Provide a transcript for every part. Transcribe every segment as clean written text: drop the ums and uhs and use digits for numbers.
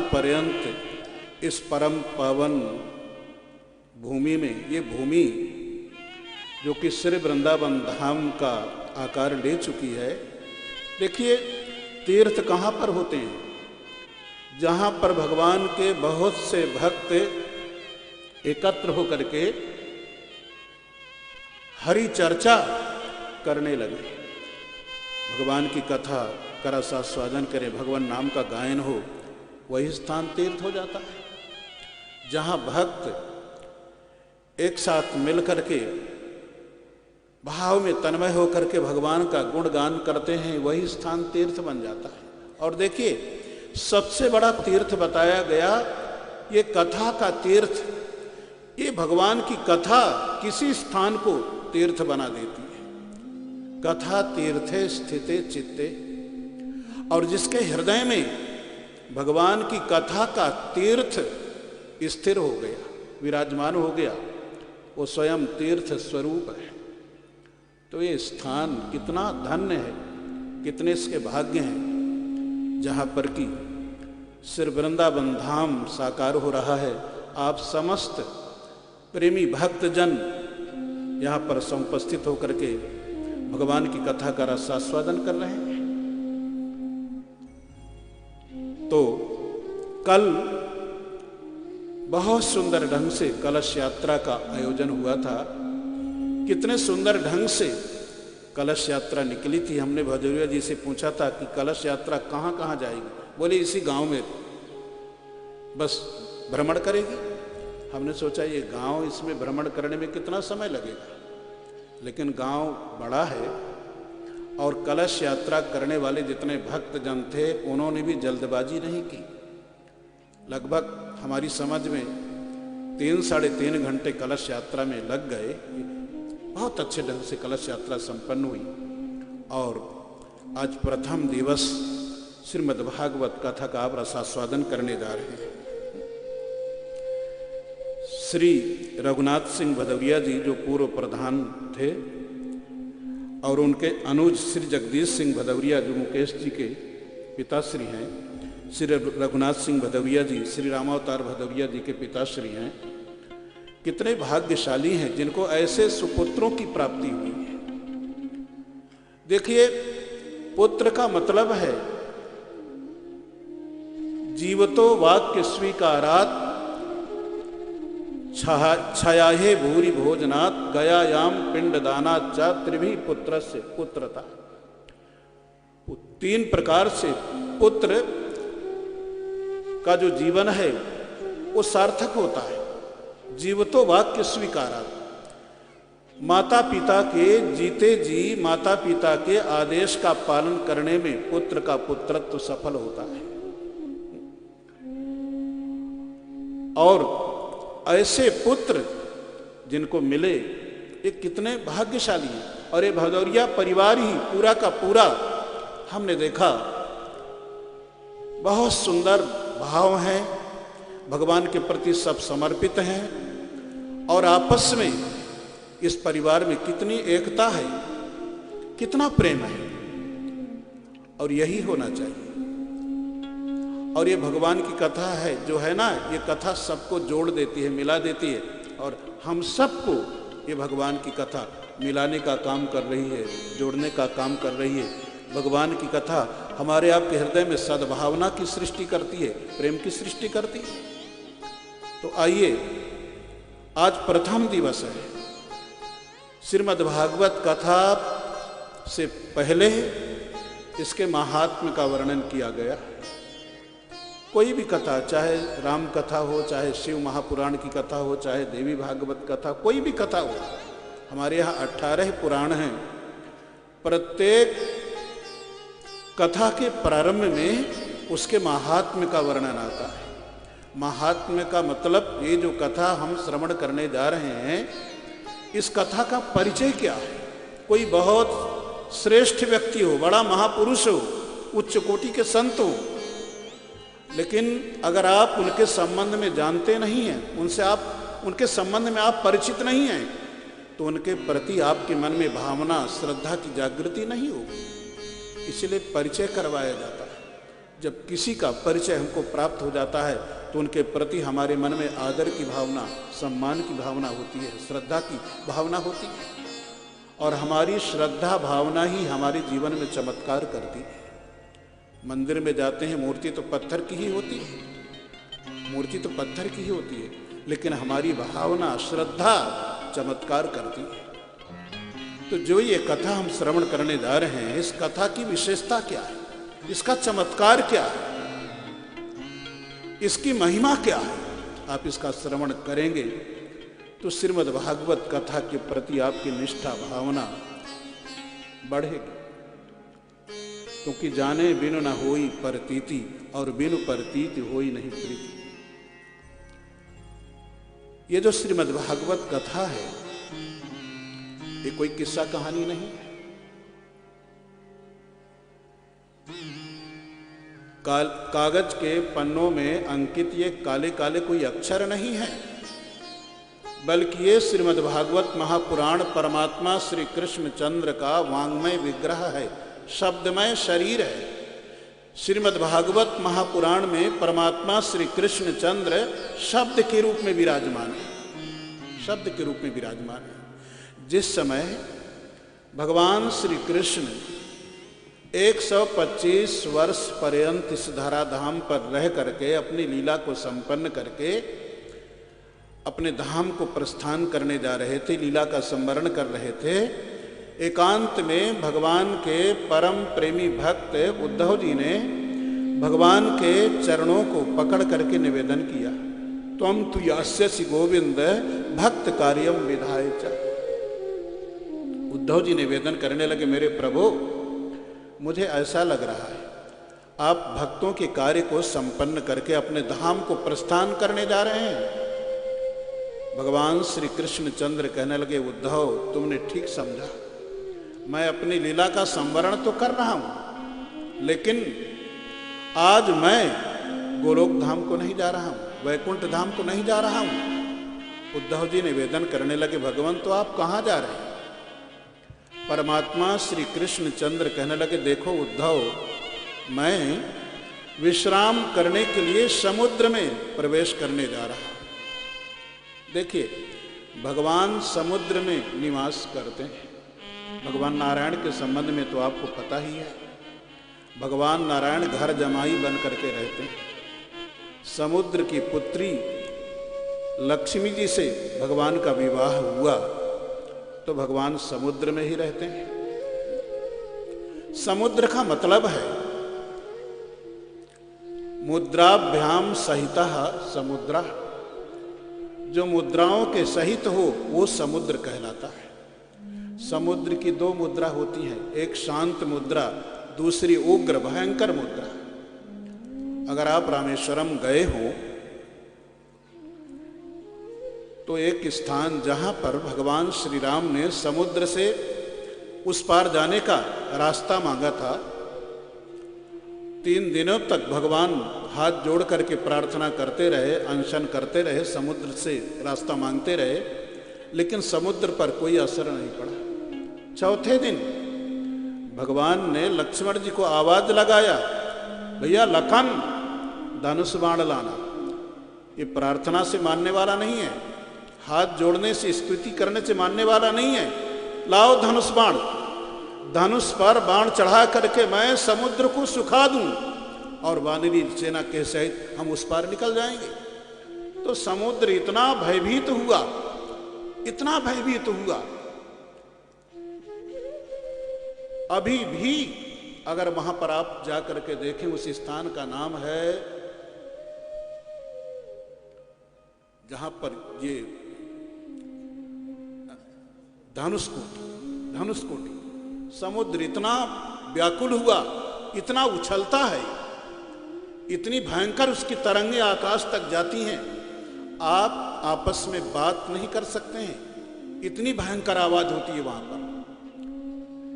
पर्यंत इस परम पावन भूमि में, ये भूमि जो कि श्री वृंदावन धाम का आकार ले चुकी है। देखिए तीर्थ कहाँ पर होते हैं? जहाँ पर भगवान के बहुत से भक्त एकत्र होकर के हरि चर्चा करने लगे, भगवान की कथा का रसास्वादन करें, भगवान नाम का गायन हो, वही स्थान तीर्थ हो जाता है। जहाँ भक्त एक साथ मिल करके भाव में तन्मय होकर के भगवान का गुणगान करते हैं, वही स्थान तीर्थ बन जाता है। और देखिए सबसे बड़ा तीर्थ बताया गया ये कथा का तीर्थ। ये भगवान की कथा किसी स्थान को तीर्थ बना देती है। कथा तीर्थे स्थिते चित्ते, और जिसके हृदय में भगवान की कथा का तीर्थ स्थिर हो गया, विराजमान हो गया, वो स्वयं तीर्थ स्वरूप है। तो ये स्थान कितना धन्य है, कितने इसके भाग्य हैं, जहाँ पर कि श्री वृंदावन धाम साकार हो रहा है। आप समस्त प्रेमी भक्तजन यहाँ पर समुपस्थित होकर के भगवान की कथा का रसास्वादन कर रहे हैं। तो कल बहुत सुंदर ढंग से कलश यात्रा का आयोजन हुआ था। कितने सुंदर ढंग से कलश यात्रा निकली थी। हमने भदौरिया जी से पूछा था कि कलश यात्रा कहाँ कहाँ जाएगी? बोले इसी गांव में बस भ्रमण करेगी। हमने सोचा ये गांव, इसमें भ्रमण करने में कितना समय लगेगा, लेकिन गांव बड़ा है और कलश यात्रा करने वाले जितने भक्तजन थे उन्होंने भी जल्दबाजी नहीं की। लगभग हमारी समझ में 3-3.5 घंटे कलश यात्रा में लग गए। बहुत अच्छे ढंग से कलश यात्रा संपन्न हुई और आज प्रथम दिवस श्रीमद्भागवत कथा का आप रसास्वादन करने जा रहे हैं। श्री रघुनाथ सिंह भदौरिया जी जो पूर्व प्रधान थे और उनके अनुज श्री जगदीश सिंह भदौरिया जो मुकेश जी के पिताश्री हैं, श्री रघुनाथ सिंह भदौरिया जी श्री रामावतार भदौरिया जी के पिताश्री हैं। कितने भाग्यशाली हैं जिनको ऐसे सुपुत्रों की प्राप्ति हुई है। देखिए पुत्र का मतलब है जीवतो वाक्य स्वीकारात छयाहे भूरि भोजनात् गयायाम पिंड दानात् च त्रिभी पुत्र से पुत्रता। 3 प्रकार से पुत्र का जो जीवन है वो सार्थक होता है। जीवतो वाक्य स्वीकारात, माता पिता के जीते जी माता पिता के आदेश का पालन करने में पुत्र का पुत्रत्व सफल होता है। और ऐसे पुत्र जिनको मिले ये कितने भाग्यशाली हैं। और ये भदौरिया परिवार ही पूरा का पूरा हमने देखा बहुत सुंदर भाव हैं, भगवान के प्रति सब समर्पित हैं और आपस में इस परिवार में कितनी एकता है, कितना प्रेम है। और यही होना चाहिए। और ये भगवान की कथा है जो है ना, ये कथा सबको जोड़ देती है, मिला देती है। और हम सबको ये भगवान की कथा मिलाने का काम कर रही है, जोड़ने का काम कर रही है। भगवान की कथा हमारे आपके हृदय में सद्भावना की सृष्टि करती है, प्रेम की सृष्टि करती है। तो आइए आज प्रथम दिवस है। श्रीमद्भागवत कथा से पहले इसके महात्म्य का वर्णन किया गया। कोई भी कथा, चाहे राम कथा हो, चाहे शिव महापुराण की कथा हो, चाहे देवी भागवत कथा, कोई भी कथा हो, हमारे यहाँ 18 पुराण हैं। प्रत्येक कथा के प्रारंभ में उसके महात्म्य का वर्णन आता है। महात्म्य का मतलब ये जो कथा हम श्रवण करने जा रहे हैं, इस कथा का परिचय क्या है। कोई बहुत श्रेष्ठ व्यक्ति हो, बड़ा महापुरुष हो, उच्च कोटि के संत हो, लेकिन अगर आप उनके संबंध में जानते नहीं हैं, उनके संबंध में आप परिचित नहीं हैं, तो उनके प्रति आपके मन में भावना, श्रद्धा की जागृति नहीं होगी। इसलिए परिचय करवाया जाता है। जब किसी का परिचय हमको प्राप्त हो जाता है तो उनके प्रति हमारे मन में आदर की भावना, सम्मान की भावना होती है, श्रद्धा की भावना होती है, और हमारी श्रद्धा भावना ही हमारे जीवन में चमत्कार करती है। मंदिर में जाते हैं, मूर्ति तो पत्थर की ही होती है, मूर्ति तो पत्थर की ही होती है, लेकिन हमारी भावना, श्रद्धा चमत्कार करती है। तो जो ये कथा हम श्रवण करने जा रहे हैं, इस कथा की विशेषता क्या है, इसका चमत्कार क्या है, इसकी महिमा क्या है, आप इसका श्रवण करेंगे तो श्रीमद् भागवत कथा के प्रति आपकी निष्ठा, भावना बढ़ेगी। क्योंकि जाने बिनु न होई परतीति, और बिनु परतीति होई नहीं प्रीति। ये जो श्रीमद् भागवत कथा है, ये कोई किस्सा कहानी नहीं है। कागज के पन्नों में अंकित ये काले काले कोई अक्षर नहीं है, बल्कि ये श्रीमद् भागवत महापुराण परमात्मा श्री कृष्ण चंद्र का वांग्मय विग्रह है, शब्दमय शरीर है। श्रीमद् भागवत महापुराण में परमात्मा श्री कृष्ण चंद्र शब्द के रूप में विराजमान है, शब्द के रूप में विराजमान है। जिस समय भगवान श्री कृष्ण 125 वर्ष पर्यंत इस धराधाम पर रह करके अपनी लीला को संपन्न करके अपने धाम को प्रस्थान करने जा रहे थे, लीला का संवरण कर रहे थे, एकांत में भगवान के परम प्रेमी भक्त उद्धव जी ने भगवान के चरणों को पकड़ करके निवेदन किया, त्वं तु यास्यसि गोविंद भक्त कार्यम विधाय च। उद्धव जी निवेदन करने लगे, मेरे प्रभु, मुझे ऐसा लग रहा है आप भक्तों के कार्य को संपन्न करके अपने धाम को प्रस्थान करने जा रहे हैं। भगवान श्री कृष्ण चंद्र कहने लगे, उद्धव तुमने ठीक समझा, मैं अपनी लीला का संवरण तो कर रहा हूं, लेकिन आज मैं गोलोक धाम को नहीं जा रहा हूं, वैकुंठ धाम को नहीं जा रहा हूं। उद्धव जी निवेदन करने लगे, भगवान तो आप कहां जा रहे हैं? परमात्मा श्री कृष्ण चंद्र कहने लगे, देखो उद्धव, मैं विश्राम करने के लिए समुद्र में प्रवेश करने जा रहा हूं। देखिए, भगवान समुद्र में निवास करते हैं। भगवान नारायण के संबंध में तो आपको पता ही है, भगवान नारायण घर जमाई बन करके रहते हैं। समुद्र की पुत्री लक्ष्मी जी से भगवान का विवाह हुआ तो भगवान समुद्र में ही रहते हैं। समुद्र का मतलब है मुद्राभ्याम सहितः समुद्र, जो मुद्राओं के सहित हो वो समुद्र कहलाता है। समुद्र की दो मुद्रा होती हैं, एक शांत मुद्रा, दूसरी उग्र भयंकर मुद्रा। अगर आप रामेश्वरम गए हो तो एक स्थान जहां पर भगवान श्री राम ने समुद्र से उस पार जाने का रास्ता मांगा था, 3 दिनों तक भगवान हाथ जोड़ करके प्रार्थना करते रहे, अनशन करते रहे, समुद्र से रास्ता मांगते रहे, लेकिन समुद्र पर कोई असर नहीं पड़ा। चौथे दिन भगवान ने लक्ष्मण जी को आवाज लगाया, भैया लखन धनुष बाण लाना। ये प्रार्थना से मानने वाला नहीं है, हाथ जोड़ने से, स्तुति करने से मानने वाला नहीं है। लाओ धनुष बाण, धनुष पर बाण चढ़ा करके मैं समुद्र को सुखा दूं और वानरी सेना के सहित हम उस पार निकल जाएंगे। तो समुद्र इतना भयभीत हुआ, इतना भयभीत हुआ, अभी भी अगर वहां पर आप जाकर के देखें, उस स्थान का नाम है जहां पर ये धनुषकोटि, धनुषकोटि। समुद्र इतना व्याकुल हुआ, इतना उछलता है, इतनी भयंकर उसकी तरंगें आकाश तक जाती हैं, आप आपस में बात नहीं कर सकते हैं, इतनी भयंकर आवाज होती है वहां पर।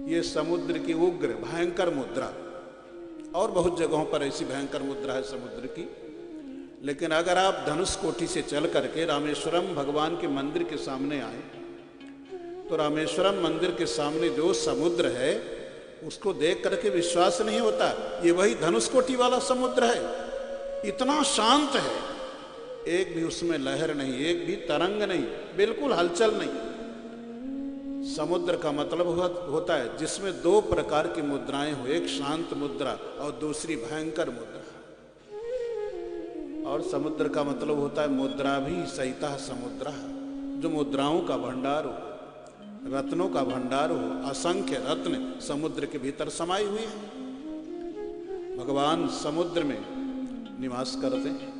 ये समुद्र की उग्र भयंकर मुद्रा, और बहुत जगहों पर ऐसी भयंकर मुद्रा है समुद्र की। लेकिन अगर आप धनुषकोटि से चल करके रामेश्वरम भगवान के मंदिर के सामने आए तो रामेश्वरम मंदिर के सामने जो समुद्र है उसको देख करके विश्वास नहीं होता, ये वही धनुष-कोटि वाला समुद्र है, इतना शांत है, एक भी उसमें लहर नहीं, एक भी तरंग नहीं, बिल्कुल हलचल नहीं। समुद्र का मतलब होता है जिसमें दो प्रकार की मुद्राएं हो, एक शांत मुद्रा और दूसरी भयंकर मुद्रा। और समुद्र का मतलब होता है मुद्रा भी सहिता समुद्र, जो मुद्राओं का भंडार हो, रत्नों का भंडार हो, असंख्य रत्न समुद्र के भीतर समाये हुए हैं। भगवान समुद्र में निवास करते हैं।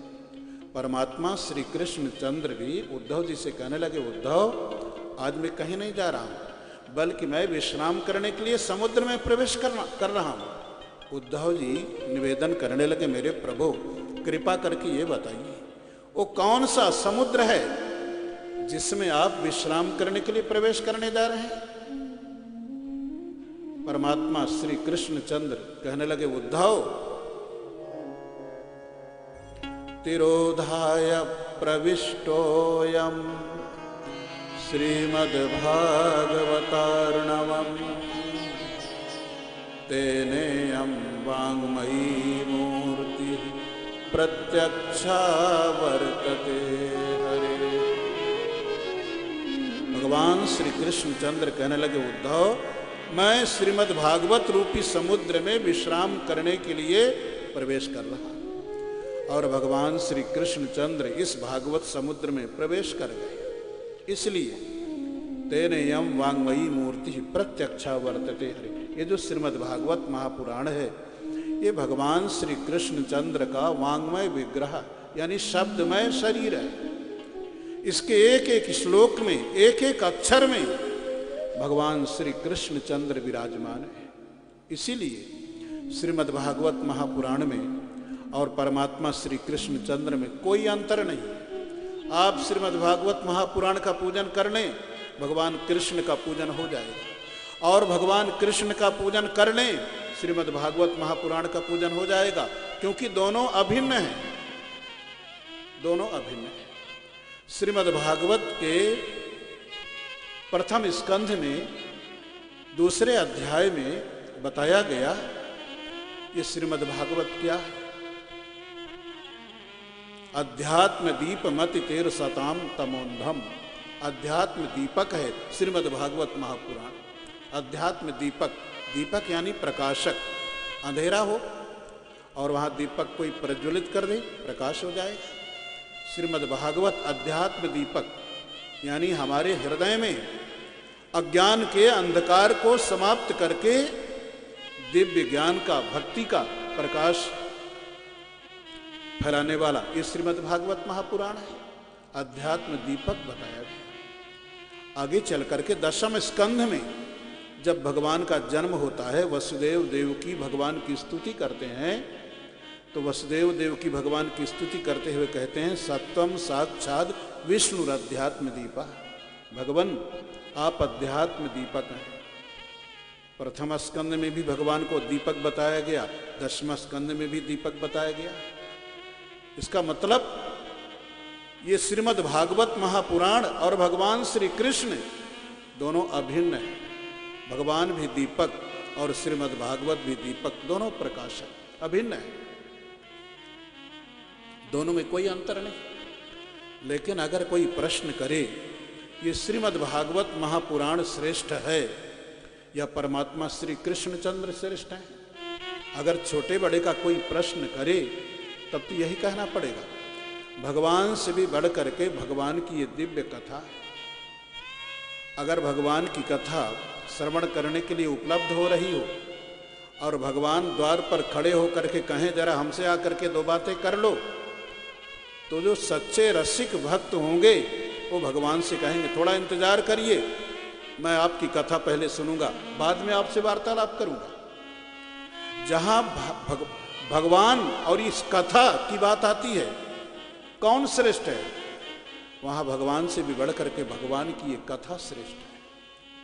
परमात्मा श्री कृष्ण चंद्र भी उद्धव जी से कहने लगे, उद्धव आज मैं कहीं नहीं जा रहा हूं, बल्कि मैं विश्राम करने के लिए समुद्र में प्रवेश कर रहा हूं। उद्धव जी निवेदन करने लगे, मेरे प्रभु कृपा करके ये बताइए वो कौन सा समुद्र है जिसमें आप विश्राम करने के लिए प्रवेश करने जा रहे हैं। परमात्मा श्री कृष्ण चंद्र कहने लगे, उद्धव तिरोधाय प्रविष्टोऽयं श्रीमद्भागवतार्णवम् तेनेयं वाङ्मयी मूर्ति प्रत्यक्षा वर्तते हरे। भगवान श्री कृष्ण चंद्र कहने लगे, उद्धव मैं श्रीमद् भागवत रूपी समुद्र में विश्राम करने के लिए प्रवेश कर रहा हूं। और भगवान श्री कृष्ण चंद्र इस भागवत समुद्र में प्रवेश कर गए। इसलिए तेने यम वाङ्मयी मूर्ति प्रत्यक्षा वर्तते हरे। ये जो श्रीमद् भागवत महापुराण है, ये भगवान श्री कृष्ण चंद्र का वाङ्मय विग्रह यानी शब्दमय शरीर है। इसके एक एक श्लोक में, एक एक अक्षर में भगवान श्री कृष्ण चंद्र विराजमान है। इसीलिए श्रीमद् भागवत महापुराण में और परमात्मा श्री कृष्ण चंद्र में कोई अंतर नहीं। आप श्रीमद् भागवत महापुराण का पूजन कर लें, भगवान कृष्ण का पूजन हो जाएगा, और भगवान कृष्ण का पूजन कर लें, श्रीमद् भागवत महापुराण का पूजन हो जाएगा, क्योंकि दोनों अभिन्न हैं, दोनों अभिन्न हैं। श्रीमद् भागवत के प्रथम स्कंध में दूसरे अध्याय में बताया गया, ये श्रीमद् भागवत क्या है। अध्यात्म दीप मति तेर सताम तमोंधम, अध्यात्म दीपक है श्रीमद् भागवत महापुराण। अध्यात्म दीपक, दीपक यानी प्रकाशक, अंधेरा हो और वहां दीपक कोई प्रज्वलित कर दे, प्रकाश हो जाए। श्रीमद् भागवत अध्यात्म दीपक यानी हमारे हृदय में अज्ञान के अंधकार को समाप्त करके दिव्य ज्ञान का, भक्ति का प्रकाश फैलाने वाला ये श्रीमद् भागवत महापुराण है। अध्यात्म दीपक बताया गया। आगे चल करके दशम स्कंध में जब भगवान का जन्म होता है, वसुदेव देवकी भगवान की स्तुति करते हैं, तो वसुदेव देवकी भगवान की स्तुति करते हुए कहते हैं, सत्वम साक्षात विष्णु अध्यात्म दीपा। भगवान आप अध्यात्म दीपक हैं। प्रथम स्कंद में भी भगवान को दीपक बताया गया, दसम स्कंद में भी दीपक बताया गया। इसका मतलब ये श्रीमद् भागवत महापुराण और भगवान श्री कृष्ण दोनों अभिन्न हैं। भगवान भी दीपक और श्रीमद् भागवत भी दीपक, दोनों प्रकाशक, अभिन्न है, दोनों में कोई अंतर नहीं। लेकिन अगर कोई प्रश्न करे ये श्रीमद् भागवत महापुराण श्रेष्ठ है या परमात्मा श्री कृष्णचंद्र श्रेष्ठ है, अगर छोटे बड़े का कोई प्रश्न करे तब तो यही कहना पड़ेगा, भगवान से भी बढ़ करके भगवान की ये दिव्य कथा। अगर भगवान की कथा श्रवण करने के लिए उपलब्ध हो रही हो और भगवान द्वार पर खड़े होकर के कहें जरा हमसे आकर के दो बातें कर लो, तो जो सच्चे रसिक भक्त होंगे वो भगवान से कहेंगे थोड़ा इंतजार करिए, मैं आपकी कथा पहले सुनूंगा, बाद में आपसे वार्तालाप करूंगा। जहां भगवान और इस कथा की बात आती है, कौन श्रेष्ठ है, वहां भगवान से भी बढ़ करके भगवान की ये कथा श्रेष्ठ है।